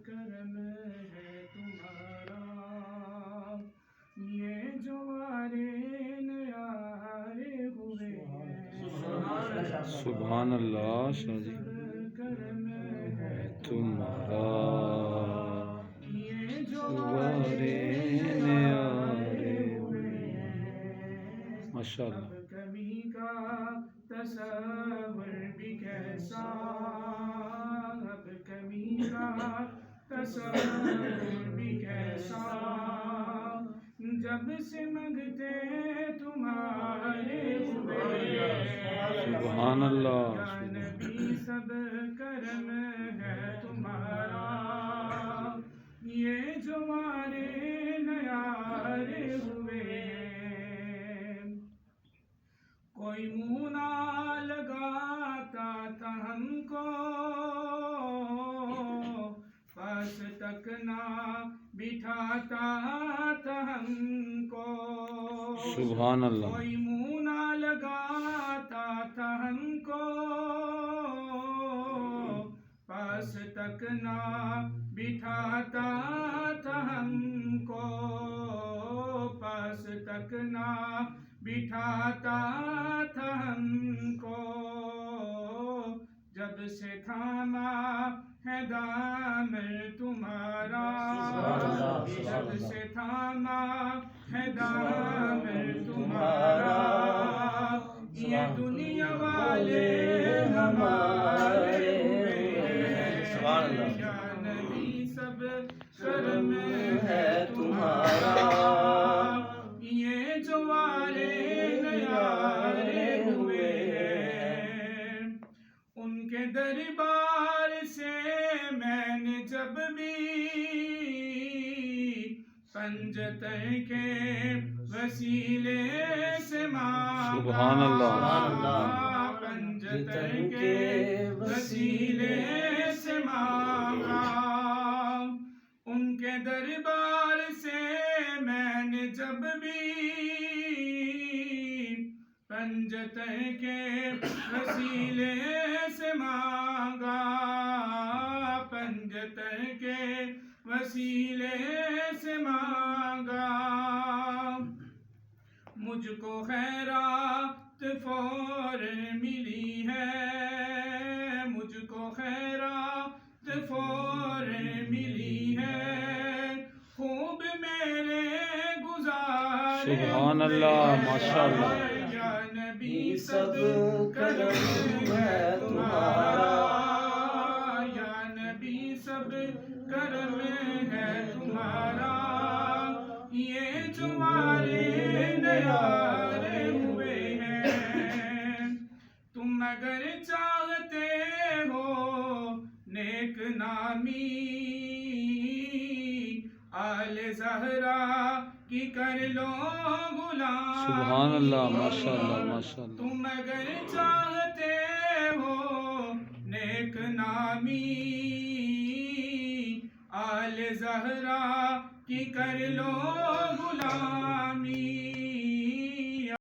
کرم ہے تمہارا، یہ جو والے نیارے ہوئے ہیں، سبحان اللہ شاہ جی، کرم ہے تمہارا یہ جو والے نیارے ہوئے ہیں، ماشاء اللہ۔ اب کمی کا تصور بھی کیسا، اب کمی کا تصور بھی کیسا، جب سے منگتے تمہارے ہوئے ہیں، سبحان اللہ۔ یا نبی سب کرم ہے تمہارا، یہ جو ہمارے نیارے ہوئے ہیں، کوئی منہ نہ لگاتا تھا ہم کو، پاس تک نہ بٹھاتا تھا ہم کو، سبحان اللہ۔ کوئی منہ نہ لگاتا تھا ہم کو، پاس تک نہ بٹھاتا تھا ہم کو، پاس تک نہ بٹھاتا تھا ہم کو، جب سے تھاما ہے دامن تمہارا، جب سے تھاما ہے دامن تمہارا، یہ دنیا والے ہمارے ہوئے ہیں، یا نبی سب کرم ہے تمہارا، یہ جو والے نیارے ہوئے ہیں، ان کے دربار سے میں نے جب بھی پنجتن کے وسیلے سے مانگا، سبحان اللہ۔ پنجتن کے وسیلے سے مانگا، ان کے دربار سے میں نے جب بھی پنجتن کے وسیلے سے مانگا، پنجتن کے وسیلے سے مانگا، مجھ کو خیرات فوراً ملی ہے، مجھ کو خیرات فوراً ملی ہے، خوب میرے گزارے سبحان اللہ، ماشاء اللہ۔ یا نبی سب کرم ہے تمہارا، یا نبی سب کرم ہے تمہارا، یہ جو ہمارے نیارے ہوئے ہیں، تم اگر چاہتے ہو نیک نامی آل زہرا کی کر لو غلامی، سبحان اللہ، ماشاء اللہ، ماشاء اللہ۔ تم اگر چاہتے ہو نیک نامی آل زہرا کی کر لو غلامی،